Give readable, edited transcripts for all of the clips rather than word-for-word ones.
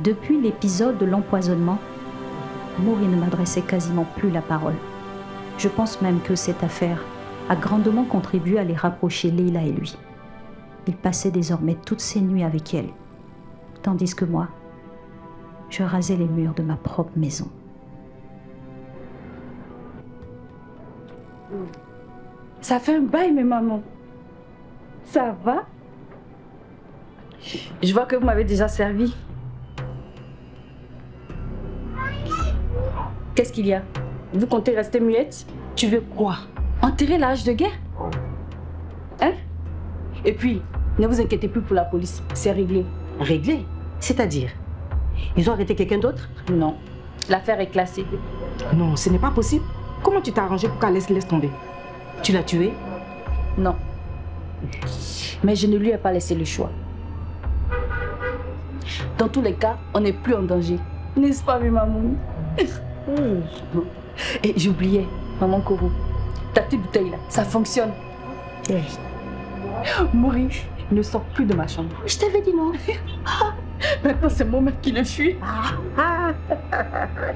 Depuis l'épisode de l'empoisonnement, Maury ne m'adressait quasiment plus la parole. Je pense même que cette affaire a grandement contribué à les rapprocher, Leila et lui. Il passait désormais toutes ses nuits avec elle, tandis que moi, je rasais les murs de ma propre maison. Ça fait un bail, mes mamans. Ça va? Je vois que vous m'avez déjà servi. Qu'est-ce qu'il y a? Vous comptez rester muette? Tu veux quoi? Enterrer la hache de guerre? Hein? Et puis, ne vous inquiétez plus pour la police, c'est réglé. Réglé? C'est-à-dire? Ils ont arrêté quelqu'un d'autre? Non, l'affaire est classée. Non, ce n'est pas possible. Comment tu t'es arrangé pour qu'elle laisse tomber? Tu l'as tuée? Non. Mais je ne lui ai pas laissé le choix. Dans tous les cas, on n'est plus en danger. N'est-ce pas, mes mamans? Et j'oubliais, maman Koro, ta petite bouteille là, ça fonctionne. Maury ne sort plus de ma chambre. Je t'avais dit non. Maintenant, c'est moi-même qui le fuis.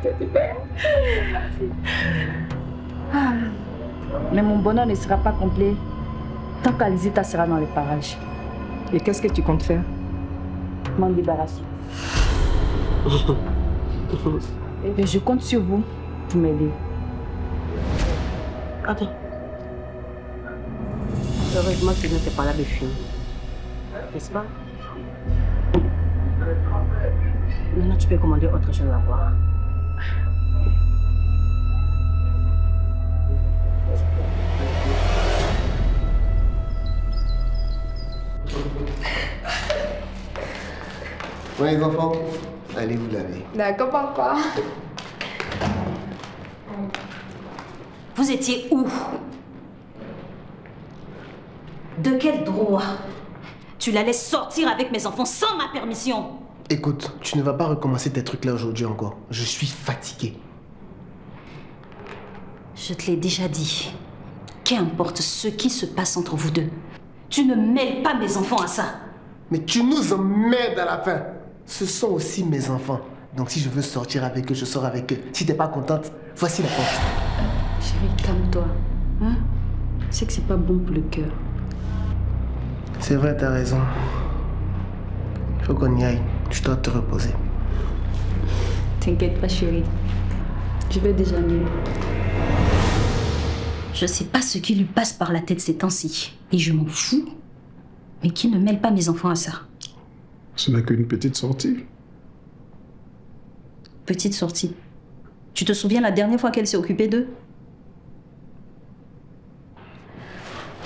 C'est super. Mais mon bonheur ne sera pas complet tant qu'Alizita sera dans les parages. Et qu'est-ce que tu comptes faire? M'en débarrasser. Et je compte sur vous pour m'aider. Attends. Heureusement que je ne fais pas là de film. N'est-ce pas? Maintenant, tu peux commander autre chose à boire. Ouais, les enfants, allez vous laver. D'accord, papa. Vous étiez où? De quel droit tu la laisses sortir avec mes enfants sans ma permission? Écoute, tu ne vas pas recommencer tes trucs là aujourd'hui encore. Je suis fatigué. Je te l'ai déjà dit. Qu'importe ce qui se passe entre vous deux, tu ne mêles pas mes enfants à ça. Mais tu nous emmerdes à la fin. Ce sont aussi mes enfants. Donc si je veux sortir avec eux, je sors avec eux. Si t'es pas contente, voici la porte. Chérie, calme-toi. Hein? Tu sais que c'est pas bon pour le cœur. C'est vrai, t'as raison. Il faut qu'on y aille. Je dois te reposer. T'inquiète pas, chérie. Je vais déjà mieux. Je sais pas ce qui lui passe par la tête ces temps-ci. Et je m'en fous. Mais qui ne mêle pas mes enfants à ça? Ce n'est qu'une petite sortie. Petite sortie. Tu te souviens la dernière fois qu'elle s'est occupée d'eux?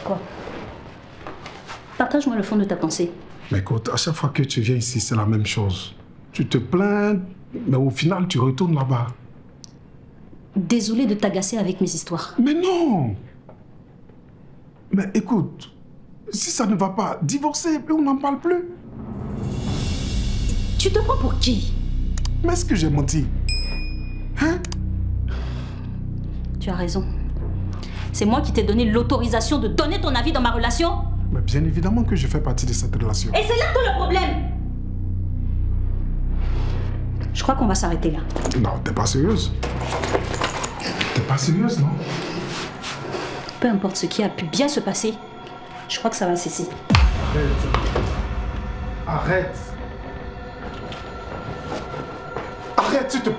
Quoi? Partage-moi le fond de ta pensée. Mais écoute, à chaque fois que tu viens ici, c'est la même chose. Tu te plains, mais au final, tu retournes là-bas. Désolée de t'agacer avec mes histoires. Mais non! Mais écoute, si ça ne va pas, divorcer, puis on n'en parle plus. Tu te prends pour qui? Mais est-ce que j'ai menti? Hein? Tu as raison. C'est moi qui t'ai donné l'autorisation de donner ton avis dans ma relation? Mais bien évidemment que je fais partie de cette relation. Et c'est là tout le problème! Je crois qu'on va s'arrêter là. Non, t'es pas sérieuse? T'es pas sérieuse, non? Peu importe ce qui a pu bien se passer, je crois que ça va cesser. Arrête! Arrête! Arrête, tu te...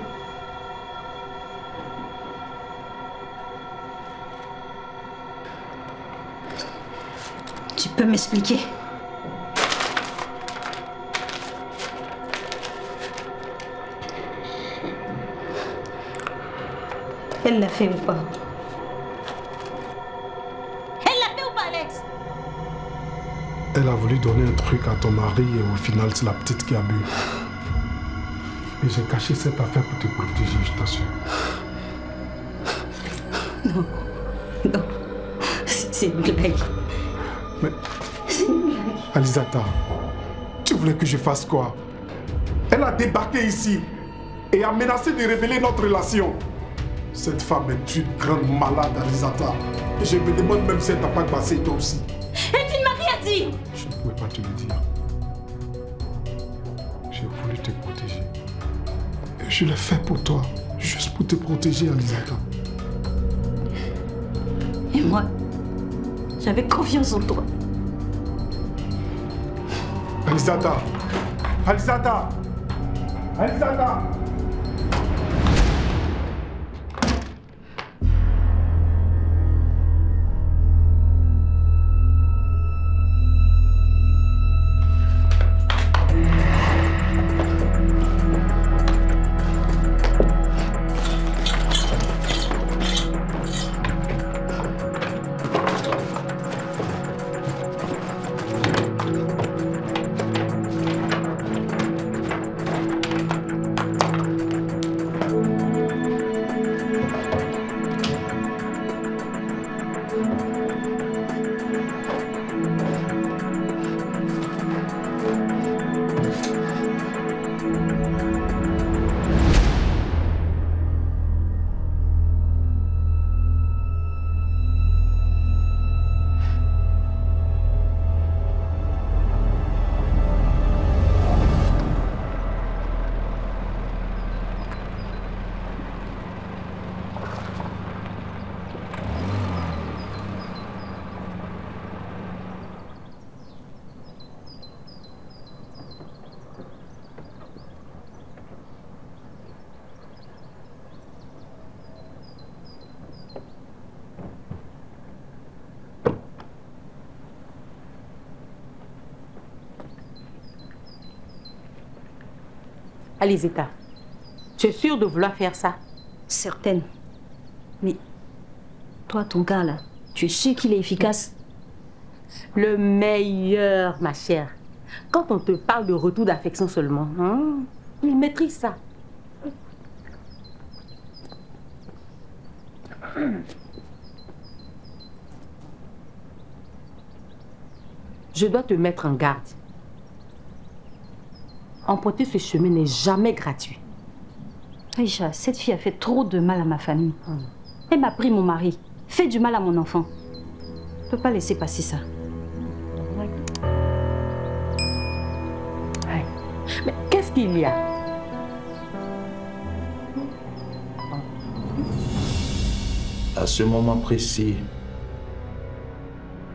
Tu peux m'expliquer? Elle l'a fait ou pas? Elle l'a fait ou pas, Alex? Elle a voulu donner un truc à ton mari et au final, c'est la petite qui a bu. Et j'ai caché cette affaire pour te protéger, je t'assure. Non. Non. C'est une blague. Mais... Alizata, tu voulais que je fasse quoi? Elle a débarqué ici et a menacé de révéler notre relation. Cette femme est une grande malade, Alizata. Et je me demande même si elle t'a pas passé toi aussi. Et tu ne m'as rien dit! Je ne pouvais pas te le dire. J'ai voulu te protéger. Je l'ai fait pour toi, juste pour te protéger, Alizata. Et moi, j'avais confiance en toi. Alizata! Alizata! Alizata! Alizata, tu es sûre de vouloir faire ça? Certaine. Mais toi, ton gars là, tu es sûr qu'il est efficace? Le meilleur, ma chère. Quand on te parle de retour d'affection seulement, hein, il maîtrise ça. Je dois te mettre en garde. Emprunter ce chemin n'est jamais gratuit. Aïcha, cette fille a fait trop de mal à ma famille. Elle m'a pris mon mari, fait du mal à mon enfant. Je ne peux pas laisser passer ça. Mais qu'est-ce qu'il y a? À ce moment précis,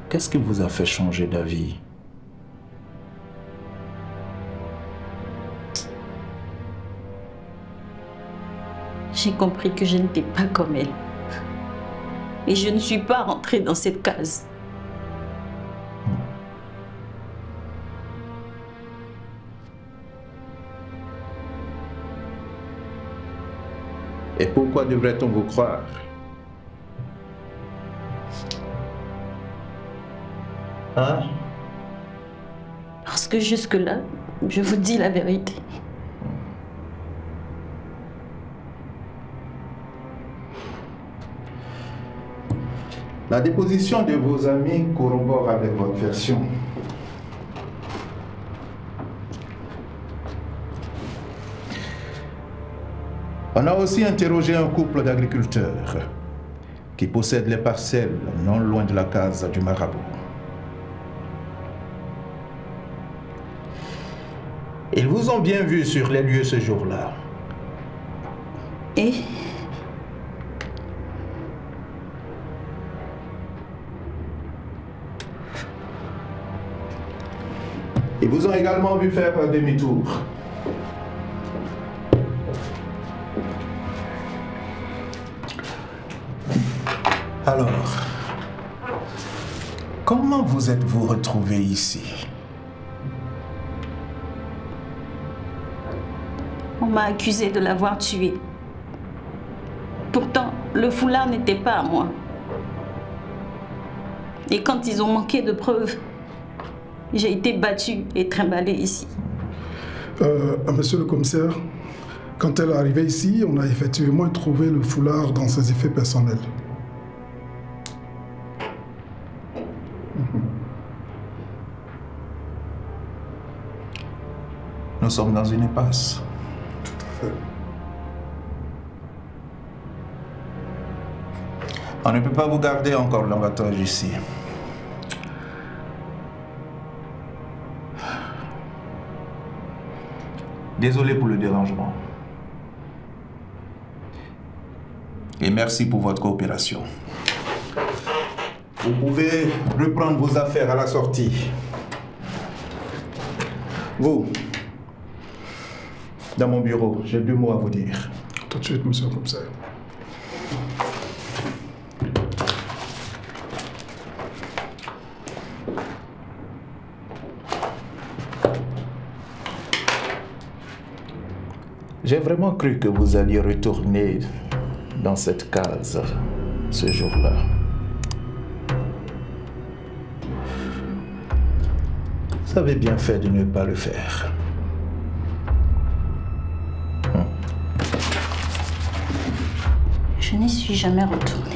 qu'est-ce qui vous a fait changer d'avis? J'ai compris que je n'étais pas comme elle. Et je ne suis pas rentrée dans cette case. Et pourquoi devrait-on vous croire? Hein? Parce que jusque-là, je vous dis la vérité. La déposition de vos amis corrobore avec votre version. On a aussi interrogé un couple d'agriculteurs qui possèdent les parcelles non loin de la case du marabout. Ils vous ont bien vu sur les lieux ce jour-là. Et Ils vous ont également vu faire un demi-tour. Alors, comment vous êtes-vous retrouvé ici? on m'a accusé de l'avoir tué. Pourtant, le foulard n'était pas à moi. Et quand ils ont manqué de preuves, j'ai été battue et trimballée ici. Monsieur le commissaire, quand elle est arrivée ici, on a effectivement trouvé le foulard dans ses effets personnels. Nous sommes dans une impasse. Tout à fait. On ne peut pas vous garder encore davantage ici. Désolé pour le dérangement. Et merci pour votre coopération. Vous pouvez reprendre vos affaires à la sortie. Vous, dans mon bureau, j'ai 2 mots à vous dire. Tout de suite, monsieur le commissaire. J'ai vraiment cru que vous alliez retourner dans cette case ce jour-là. Vous avez bien fait de ne pas le faire. Je n'y suis jamais retournée.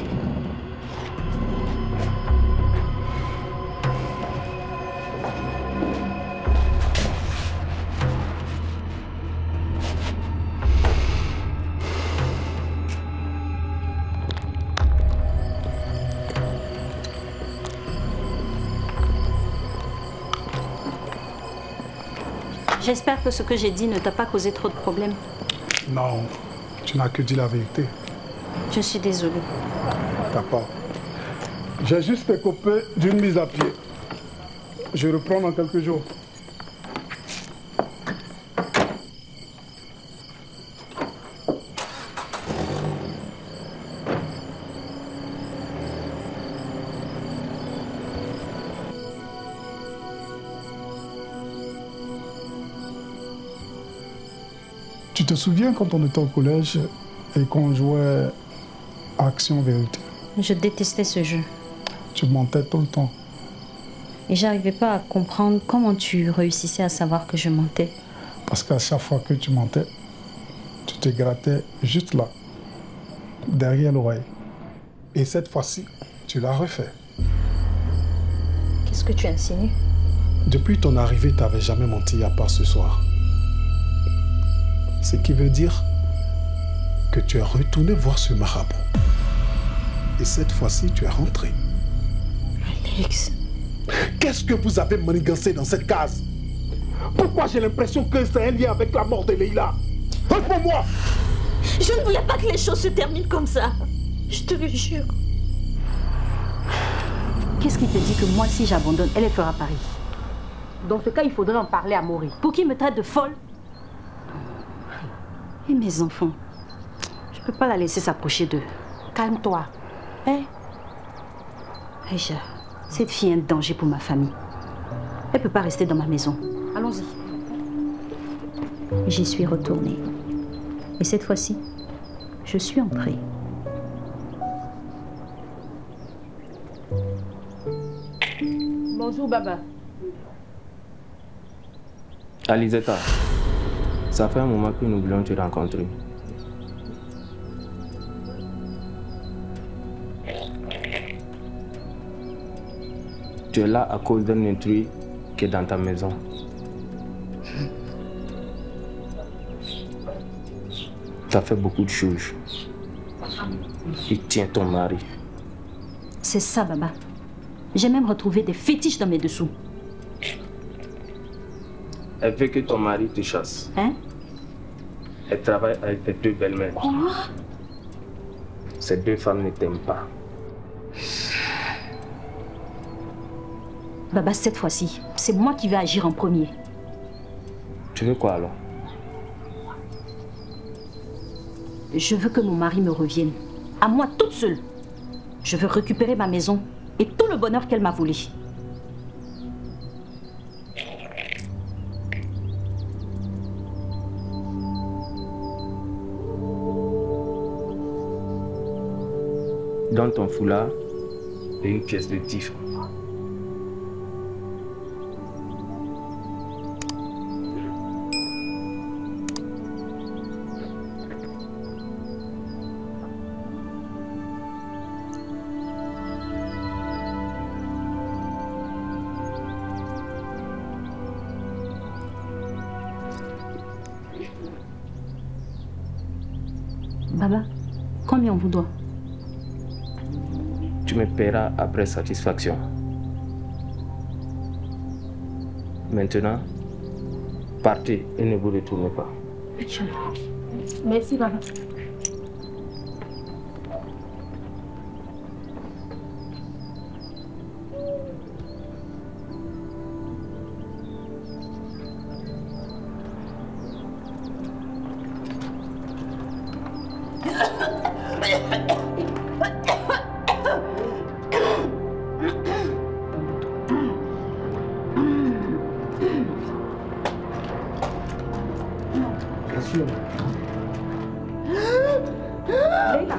J'espère que ce que j'ai dit ne t'a pas causé trop de problèmes. Non, tu n'as que dit la vérité. Je suis désolée. T'as pas. J'ai juste écopé d'une mise à pied. Je reprends dans quelques jours. Tu te souviens quand on était au collège et qu'on jouait à Action Vérité? Je détestais ce jeu. Tu mentais tout le temps. Et j'arrivais pas à comprendre comment tu réussissais à savoir que je mentais. Parce qu'à chaque fois que tu mentais, tu te grattais juste là, derrière l'oreille. Et cette fois-ci, tu l'as refait. Qu'est-ce que tu insinues? Depuis ton arrivée, tu n'avais jamais menti à part ce soir. Ce qui veut dire que tu es retourné voir ce marabout. Et cette fois-ci, tu es rentré. Alex. Qu'est-ce que vous avez manigancé dans cette case? Pourquoi j'ai l'impression que c'est un lien avec la mort de Leïla? Réponds-moi! Je ne voulais pas que les choses se terminent comme ça. Je te le jure. Qu'est-ce qui te dit que moi, si j'abandonne, elle fera Paris? Dans ce cas, il faudrait en parler à Maury. Pour qu'il me traite de folle? Et mes enfants, je peux pas la laisser s'approcher d'eux. Calme-toi. Hein? Aïcha, cette fille est un danger pour ma famille. Elle peut pas rester dans ma maison. Allons-y. J'y suis retournée. Et cette fois-ci, je suis entrée. Bonjour, Baba. Alizeta, ça fait un moment que nous voulions te rencontrer. Tu es là à cause d'un intrus qui est dans ta maison. Tu as fait beaucoup de choses. Il tient ton mari. C'est ça, Baba. J'ai même retrouvé des fétiches dans mes dessous. Elle veut que ton mari te chasse. Hein? Elle travaille avec tes 2 belles-mères. Quoi? Ces 2 femmes ne t'aiment pas. Baba, cette fois-ci, c'est moi qui vais agir en premier. Tu veux quoi alors? Je veux que mon mari me revienne. À moi toute seule. Je veux récupérer ma maison et tout le bonheur qu'elle m'a volé. Dans ton foulard et une pièce de 10 francs. Baba, combien on vous doit? Tu me paieras après satisfaction. Maintenant, partez et ne vous retournez pas. Merci, Baba. Leïla.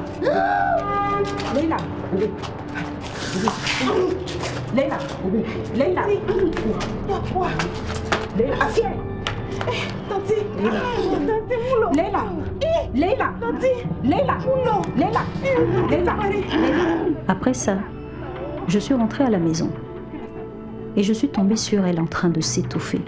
Leïla. Leïla. Quoi? Leïla. Assieds. Tanti. Leïla. Leïla. Leïla. Leïla. Leïla. Après ça, je suis rentrée à la maison et je suis tombée sur elle en train de s'étouffer.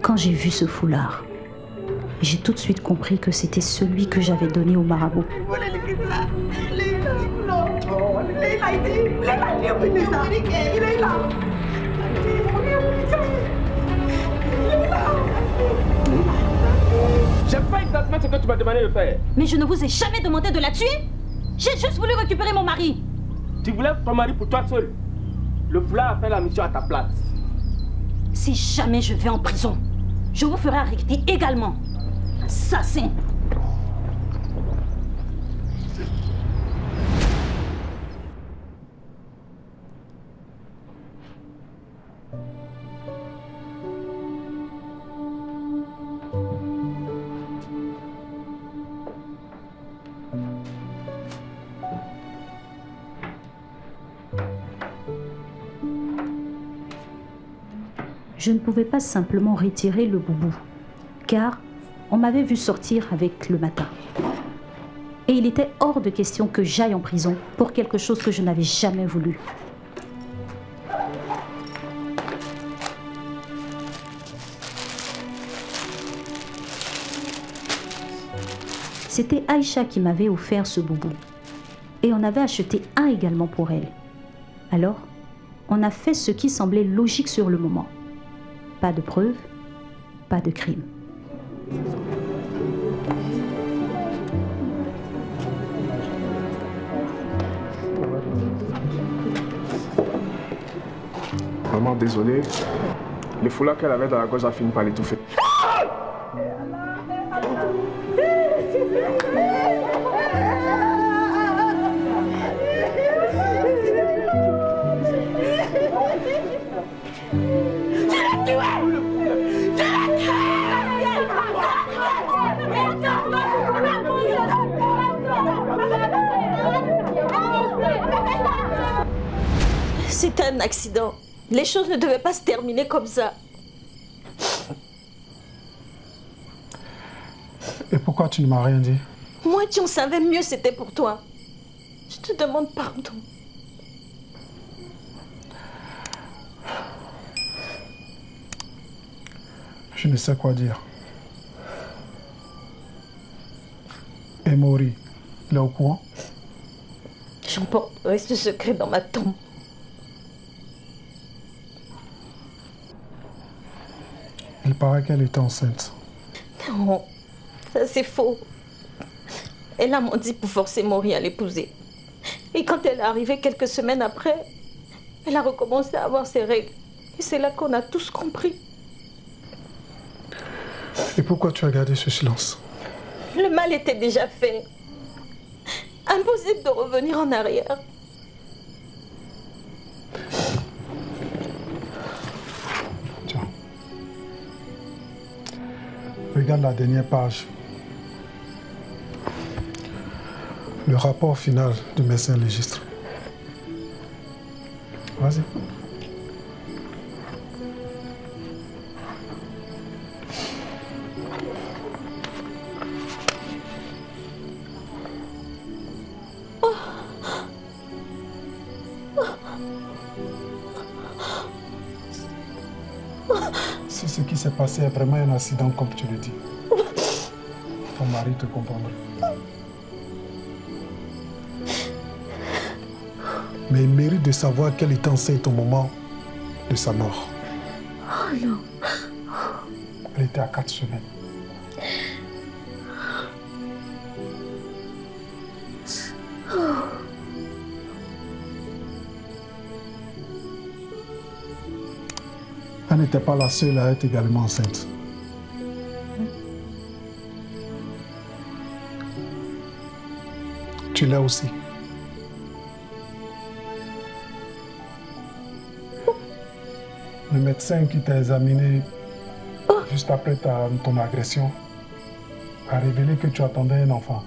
Quand j'ai vu ce foulard, j'ai tout de suite compris que c'était celui que j'avais donné au marabout. J'aime pas exactement ce que tu m'as demandé de faire. Mais je ne vous ai jamais demandé de la tuer. J'ai juste voulu récupérer mon mari. Tu voulais ton mari pour toi seul. Le foulard a fait la mission à ta place. Si jamais je vais en prison, je vous ferai arrêter également. Assassin. Je ne pouvais pas simplement retirer le boubou, car on m'avait vu sortir avec le matin. Et il était hors de question que j'aille en prison pour quelque chose que je n'avais jamais voulu. C'était Aïcha qui m'avait offert ce boubou. Et on avait acheté un également pour elle. Alors, on a fait ce qui semblait logique sur le moment. Pas de preuves, pas de crime. Maman, désolée. Le foulard qu'elle avait dans la gorge a fini par l'étouffer. C'était un accident. Les choses ne devaient pas se terminer comme ça. Et pourquoi tu ne m'as rien dit? Moi, tu en savais mieux, c'était pour toi. Je te demande pardon. Je ne sais quoi dire. Et Mori, il est au courant? J'emporterai ce secret dans ma tombe. Il paraît qu'elle était enceinte. Non, ça c'est faux. Elle a menti pour forcer Mori à l'épouser. Et quand elle est arrivée quelques semaines après, elle a recommencé à avoir ses règles. Et c'est là qu'on a tous compris. Et pourquoi tu as gardé ce silence? Le mal était déjà fait. Impossible de revenir en arrière. Tiens. Regarde la dernière page. Le rapport final du médecin légiste. Vas-y. Si ce qui s'est passé est vraiment un accident comme tu le dis, ton mari te comprendra. Mais il mérite de savoir qu'elle est enceinte au moment de sa mort. Oh non. Elle était à 4 semaines. Elle n'était pas la seule à être également enceinte. Tu l'as aussi. Le médecin qui t'a examiné juste après ton agression a révélé que tu attendais un enfant.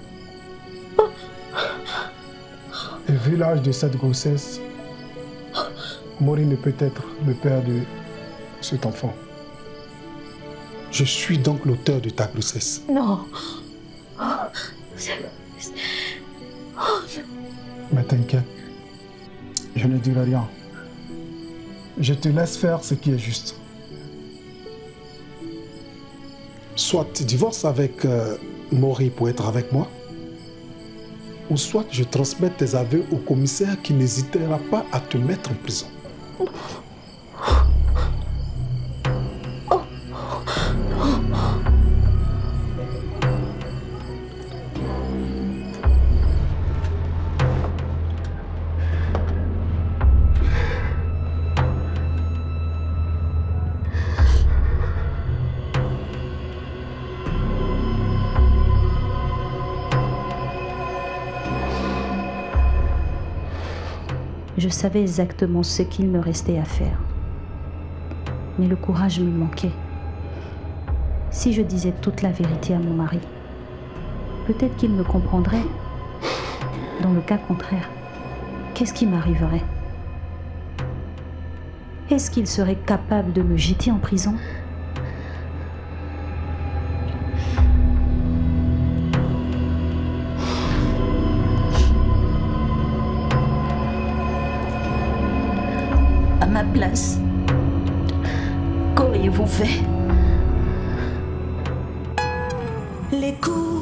Et vu l'âge de cette grossesse, Maury ne peut être le père de cet enfant. Je suis donc l'auteur de ta grossesse. Non. Mais t'inquiète, je ne dirai rien. Je te laisse faire ce qui est juste. Soit tu divorces avec Maury pour être avec moi, ou soit je transmets tes aveux au commissaire qui n'hésitera pas à te mettre en prison. Je savais exactement ce qu'il me restait à faire. Mais le courage me manquait. Si je disais toute la vérité à mon mari, peut-être qu'il me comprendrait. Dans le cas contraire, qu'est-ce qui m'arriverait? Est-ce qu'il serait capable de me jeter en prison? À ma place, qu'auriez-vous fait? Les coups